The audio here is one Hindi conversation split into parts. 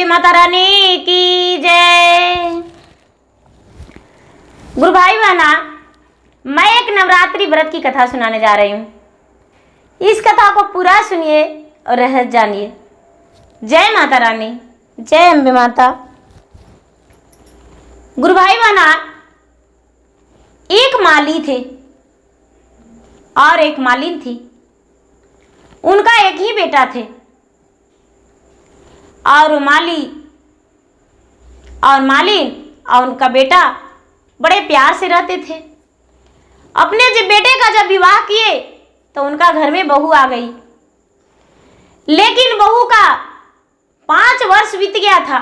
बोली माता रानी की जय। गुरु भाई बहना, मैं एक नवरात्रि व्रत की कथा सुनाने जा रही हूँ। इस कथा को पूरा सुनिए और रहस्य जानिए। जय माता रानी, जय अम्बे माता। गुरु भाई बहना, एक माली थे और एक मालिन थी। उनका एक ही बेटा थे और माली और मालिन और उनका बेटा बड़े प्यार से रहते थे। अपने जब बेटे का जब विवाह किए तो उनका घर में बहू आ गई, लेकिन बहू का 5 वर्ष बीत गया था,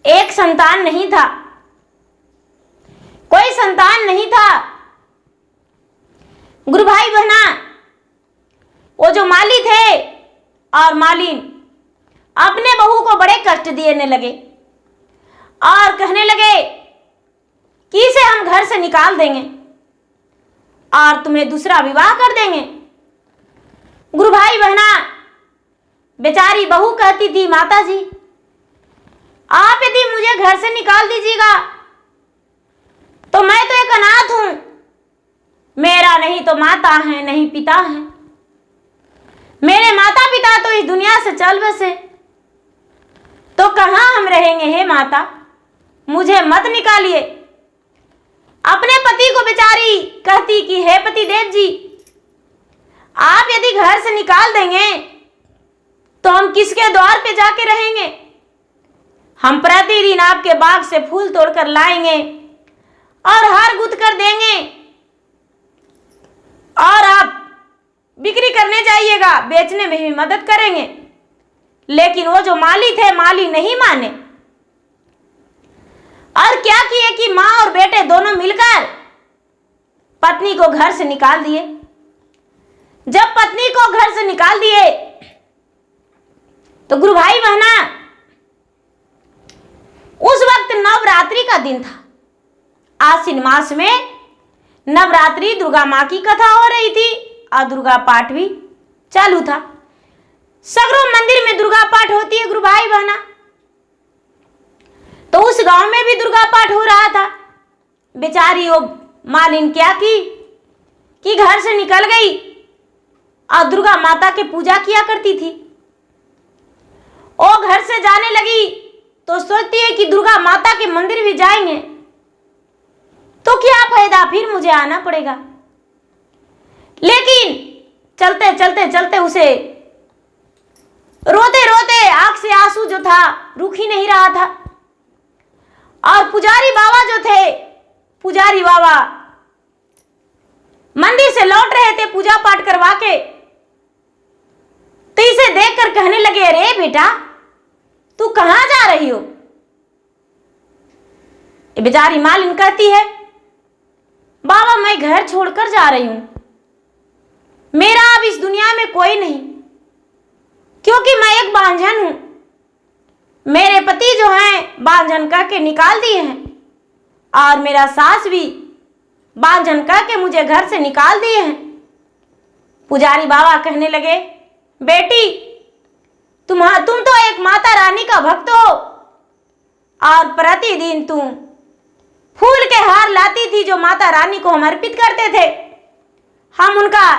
एक संतान नहीं था, कोई संतान नहीं था। गुरु भाई बहना, वो जो माली थे और मालिन अपने बहू को बड़े कष्ट देने लगे और कहने लगे कि इसे हम घर से निकाल देंगे और तुम्हें दूसरा विवाह कर देंगे। गुरु भाई बहना, बेचारी बहू कहती थी, माता जी आप यदि मुझे घर से निकाल दीजिएगा तो मैं तो एक अनाथ हूं, मेरा नहीं तो माता है नहीं पिता है, मेरे माता पिता तो इस दुनिया से चल बसे, तो कहां हम रहेंगे। हे माता, मुझे मत निकालिए। अपने पति को बेचारी कहती कि हे पति देव जी, आप यदि घर से निकाल देंगे तो हम किसके द्वार पे जाके रहेंगे। हम प्रतिदिन आपके बाग से फूल तोड़कर लाएंगे और हार गुथ कर देंगे और आप बिक्री करने जाइएगा, बेचने में भी मदद करेंगे। लेकिन वो जो माली थे, माली नहीं माने और क्या किए कि माँ और बेटे दोनों मिलकर पत्नी को घर से निकाल दिए। जब पत्नी को घर से निकाल दिए तो गुरु भाई बहना, उस वक्त नवरात्रि का दिन था। आश्विन मास में नवरात्रि दुर्गा माँ की कथा हो रही थी और दुर्गा पाठ भी चालू था। सगरों मंदिर में दुर्गा पाठ होती है गुरु भाई बहना, तो उस गांव में भी दुर्गा पाठ हो रहा था। बेचारी वो मालिन क्या की कि घर से निकल गई और दुर्गा माता की पूजा किया करती थी। वो घर से जाने लगी तो सोचती है कि दुर्गा माता के मंदिर भी जाएंगे तो क्या फायदा, फिर मुझे आना पड़ेगा। लेकिन चलते चलते चलते उसे रोते रोते आंख से आंसू जो था रुक ही नहीं रहा था। और पुजारी बाबा जो थे, पुजारी बाबा मंदिर से लौट रहे थे पूजा पाठ करवा के, तो इसे देखकर कहने लगे, अरे बेटा तू कहां जा रही हो। बेचारी मालिन कहती है, बाबा मैं घर छोड़कर जा रही हूं, मेरा अब इस दुनिया में कोई नहीं, क्योंकि मैं एक बांझन हूं। मेरे पति जो हैं बांझन कह के निकाल दिए हैं और मेरा सास भी बांझन कह के मुझे घर से निकाल दिए हैं। पुजारी बाबा कहने लगे, बेटी तुम तो एक माता रानी का भक्त हो और प्रतिदिन तुम फूल के हार लाती थी जो माता रानी को हम अर्पित करते थे, हम उनका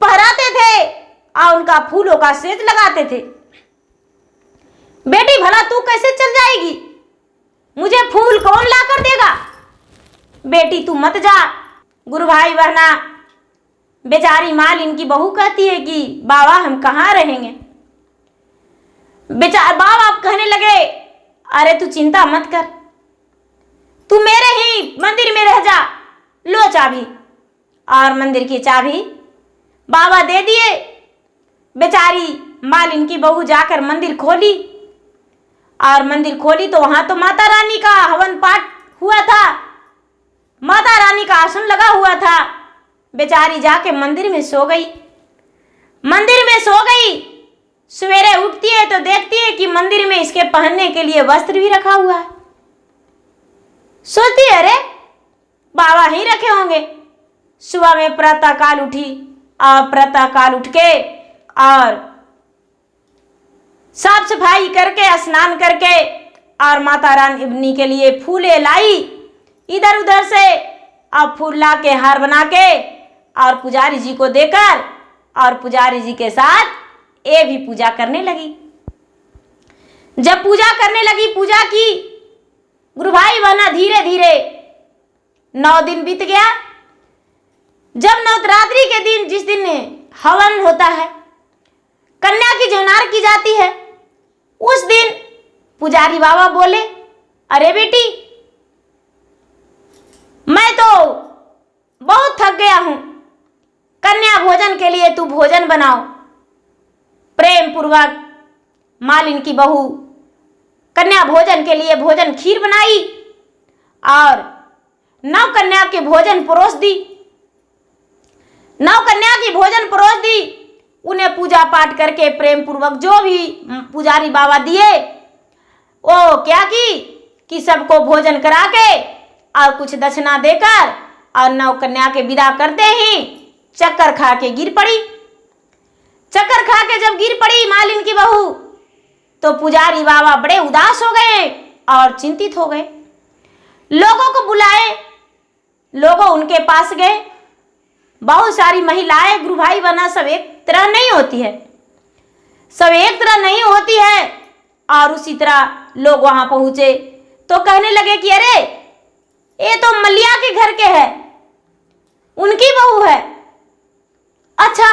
पहराते थे और उनका फूलों का सेज लगाते थे। बेटी भला तू कैसे चल जाएगी, मुझे फूल कौन ला कर देगा, बेटी तू मत जा। गुरु भाई बहना, बेचारी मालिन की बहू कहती है कि बाबा हम कहाँ रहेंगे। बेचारा बाबा कहने लगे, अरे तू चिंता मत कर, तू मेरे ही मंदिर में रह जा, लो चाबी। और मंदिर की चाबी बाबा दे दिए। बेचारी मालिन की बहू जाकर मंदिर खोली और मंदिर खोली तो वहां तो माता रानी का हवन पाठ हुआ था, माता रानी का आसन लगा हुआ था। बेचारी जाके मंदिर में सो गई, मंदिर में सो गई। सवेरे उठती है तो देखती है कि मंदिर में इसके पहनने के लिए वस्त्र भी रखा हुआ है। सोचती है अरे बाबा ही रखे होंगे। सुबह में प्रातः काल उठी और प्रातः काल उठ के और साफ सफाई करके स्नान करके और माता रानी के लिए फूले लाई इधर उधर से, अब फूल ला के हार बना के और पुजारी जी को देकर और पुजारी जी के साथ ये भी पूजा करने लगी। जब पूजा करने लगी, पूजा की, गुरु भाई बहना धीरे धीरे 9 दिन बीत गया। जब नवरात्रि के दिन, जिस दिन हवन होता है, कन्या की जौनार की जाती है, उस दिन पुजारी बाबा बोले, अरे बेटी, मैं तो बहुत थक गया हूं, कन्या भोजन के लिए तू भोजन बनाओ। प्रेम पूर्वक मालिन की बहू कन्या भोजन के लिए भोजन खीर बनाई और 9 कन्या के भोजन परोस दी। 9 कन्या की भोजन परोस दी। उन्हें पूजा पाठ करके प्रेम पूर्वक जो भी पुजारी बाबा दिए वो क्या कि सबको भोजन करा के और कुछ दक्षिणा देकर और 9 कन्या के विदा करते ही चक्कर खा के गिर पड़ी। चक्कर खा के जब गिर पड़ी मालिन की बहू, तो पुजारी बाबा बड़े उदास हो गए और चिंतित हो गए। लोगों को बुलाए, लोग उनके पास गए। बहुत सारी महिलाएं, गुरु भाई बहना, सब एक तरह नहीं होती है, सब एक तरह नहीं होती है। और उसी तरह लोग वहां पहुंचे तो कहने लगे कि अरे ये तो मल्लिया के घर के है, उनकी बहू है, अच्छा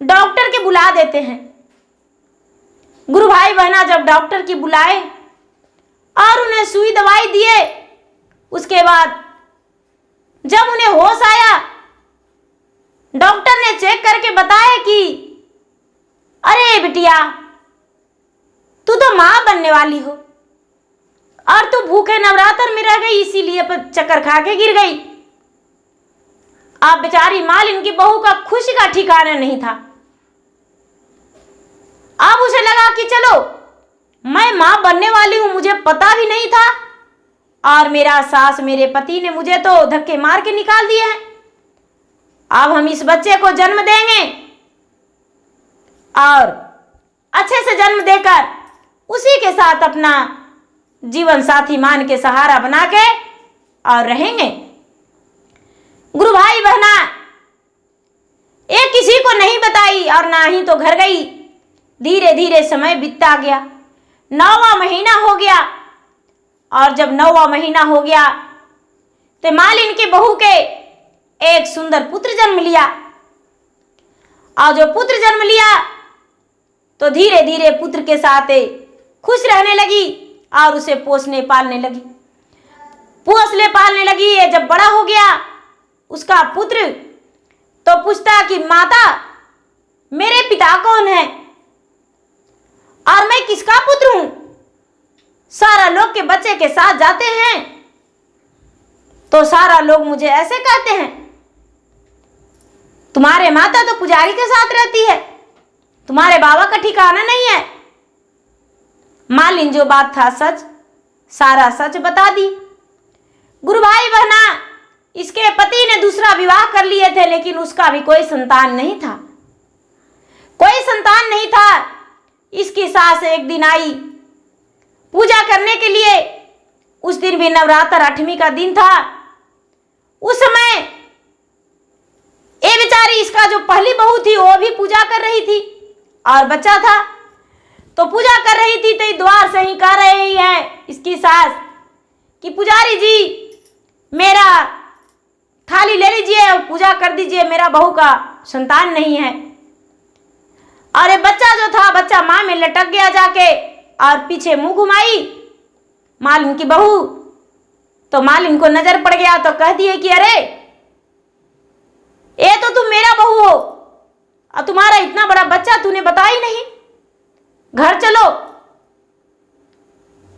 डॉक्टर के बुला देते हैं। गुरु भाई बहना जब डॉक्टर की बुलाए और उन्हें सुई दवाई दिए, उसके बाद जब उन्हें होश आया, डॉक्टर ने चेक करके बताया कि अरे बिटिया, तू तो मां बनने वाली हो और तू भूखे नवरात्र में रह गई, इसीलिए चक्कर खा के गिर गई। अब बेचारी मालिन की बहू का खुशी का ठिकाना नहीं था। अब उसे लगा कि चलो मैं मां बनने वाली हूं, मुझे पता भी नहीं था और मेरा सास, मेरे पति ने मुझे तो धक्के मार के निकाल दिए हैं। अब हम इस बच्चे को जन्म देंगे और अच्छे से जन्म देकर उसी के साथ अपना जीवन साथी मान के सहारा बना के और रहेंगे। गुरु भाई बहना ये किसी को नहीं बताई और ना ही तो घर गई। धीरे धीरे समय बीतता गया, 9वां महीना हो गया और जब 9वां महीना हो गया तो मालिन की बहू के एक सुंदर पुत्र जन्म लिया। और जो पुत्र जन्म लिया तो धीरे धीरे पुत्र के साथ खुश रहने लगी और उसे पोसने पालने लगी, पोसने पालने लगी। ये जब बड़ा हो गया उसका पुत्र तो पूछता कि माता, मेरे पिता कौन है और मैं किसका पुत्र हूं? सारा लोग के बच्चे के साथ जाते हैं तो सारा लोग मुझे ऐसे कहते हैं, तुम्हारे माता तो पुजारी के साथ रहती है, तुम्हारे बाबा का ठिकाना नहीं है। मालिन जो बात था सच, सारा सच बता दी। गुरु भाई बहना, इसके पति ने दूसरा विवाह कर लिए थे लेकिन उसका भी कोई संतान नहीं था, कोई संतान नहीं था। इसकी सास एक दिन आई पूजा करने के लिए, उस दिन भी नवरात्र 8वीं का दिन था। उस समय ये बेचारी, इसका जो पहली बहू थी वो भी पूजा कर रही थी और बच्चा था तो पूजा कर रही थी। तो द्वार से ही कह रही है इसकी सास कि पुजारी जी, मेरा थाली ले लीजिए और पूजा कर दीजिए, मेरा बहू का संतान नहीं है। अरे बच्चा जो था, बच्चा मां में लटक गया जाके और पीछे मुंह घुमाई मालिन की बहू, तो मालिन को नजर पड़ गया तो कह दिए कि अरे ये तो तुम मेरा बहू हो और तुम्हारा इतना बड़ा बच्चा तूने बताया ही नहीं, घर चलो।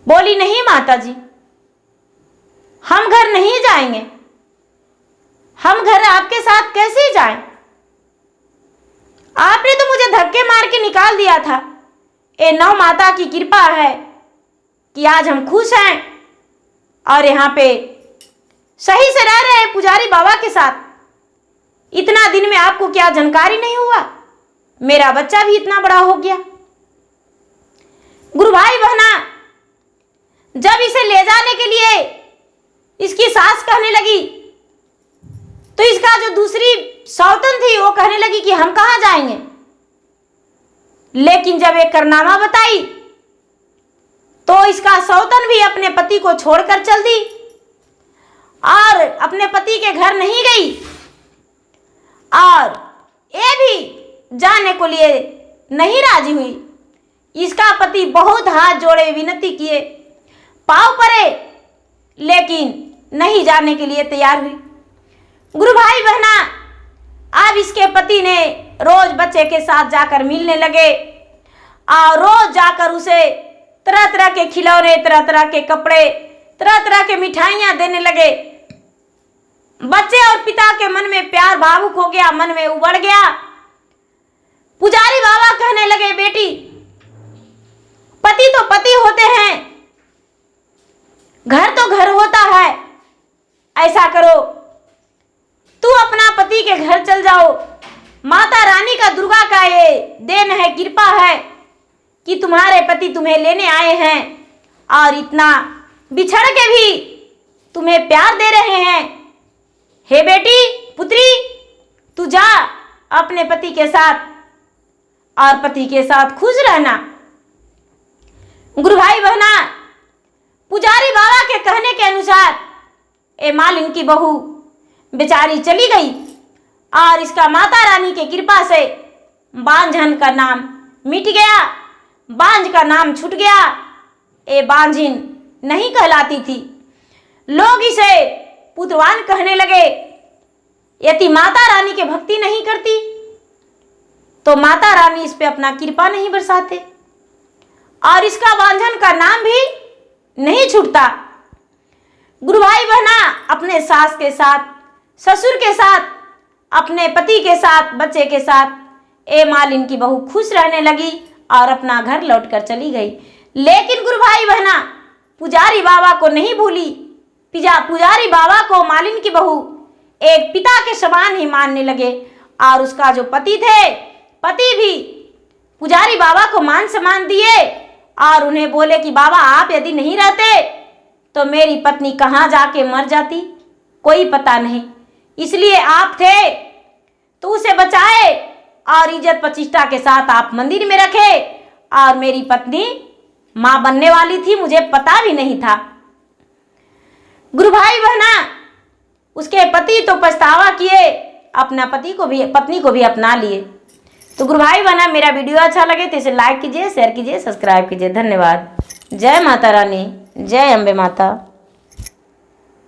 बोली नहीं माता जी, हम घर नहीं जाएंगे, हम घर आपके साथ कैसे जाएं? आपने तो मुझे धक्के मार के निकाल दिया था। ये नौ माता की कृपा है कि आज हम खुश हैं और यहाँ पे सही से रह रहे हैं पुजारी बाबा के साथ। इतना दिन में आपको क्या जानकारी नहीं हुआ? मेरा बच्चा भी इतना बड़ा हो गया। जब इसे ले जाने के लिए इसकी सास कहने लगी तो इसका जो दूसरी सौतन थी वो कहने लगी कि हम कहाँ जाएंगे। लेकिन जब एक कारनामा बताई तो इसका सौतन भी अपने पति को छोड़कर चल दी और अपने पति के घर नहीं गई और ये भी जाने को लिए नहीं राजी हुई। इसका पति बहुत हाथ जोड़े विनती किए, पाँव पड़े, लेकिन नहीं जाने के लिए तैयार हुई। गुरु भाई बहना, अब इसके पति ने रोज बच्चे के साथ जाकर मिलने लगे और रोज जाकर उसे तरह तरह के खिलौने, तरह तरह के कपड़े, तरह तरह के मिठाइयां देने लगे। बच्चे और पिता के मन में प्यार भावुक हो गया, मन में उबड़ गया। पुजारी बाबा कहने लगे, बेटी, पति तो पति होते हैं, घर तो घर होता है। ऐसा करो, तू अपना पति के घर चल जाओ। माता रानी का, दुर्गा का ये देन है, कृपा है कि तुम्हारे पति तुम्हें लेने आए हैं और इतना बिछड़ के भी तुम्हें प्यार दे रहे हैं। हे बेटी, पुत्री, तू जा अपने पति के साथ और पति के साथ खुश रहना। गुरु भाई बहना, पुजारी बाबा के कहने के अनुसार ए मालिन की बहू बेचारी चली गई और इसका माता रानी के कृपा से बांझन का नाम मिट गया, बांझ का नाम छूट गया। ए बांझिन नहीं कहलाती थी, लोग इसे पुत्रवान कहने लगे। यदि माता रानी के भक्ति नहीं करती तो माता रानी इस पे अपना कृपा नहीं बरसाते और इसका बांझन का नाम भी नहीं छूटता। गुरु भाई बहना, अपने सास के साथ, ससुर के साथ, अपने पति के साथ, बच्चे के साथ ए मालिन की बहू खुश रहने लगी और अपना घर लौटकर चली गई। लेकिन गुरु भाई बहना, पुजारी बाबा को नहीं भूली। पुजारी बाबा को मालिन की बहू एक पिता के समान ही मानने लगे और उसका जो पति थे, पति भी पुजारी बाबा को मान सम्मान दिए और उन्हें बोले कि बाबा, आप यदि नहीं रहते तो मेरी पत्नी कहाँ जाके मर जाती, कोई पता नहीं। इसलिए आप थे तो उसे बचाए और इज्जत प्रतिष्ठा के साथ आप मंदिर में रखे और मेरी पत्नी माँ बनने वाली थी, मुझे पता भी नहीं था। गुरु भाई बहना, उसके पति तो पछतावा किए, अपना पत्नी को भी अपना लिए। तो गुरु भाई बहना, मेरा वीडियो अच्छा लगे तो इसे लाइक कीजिए, शेयर कीजिए, सब्सक्राइब कीजिए। धन्यवाद। जय माता रानी, जय अम्बे माता।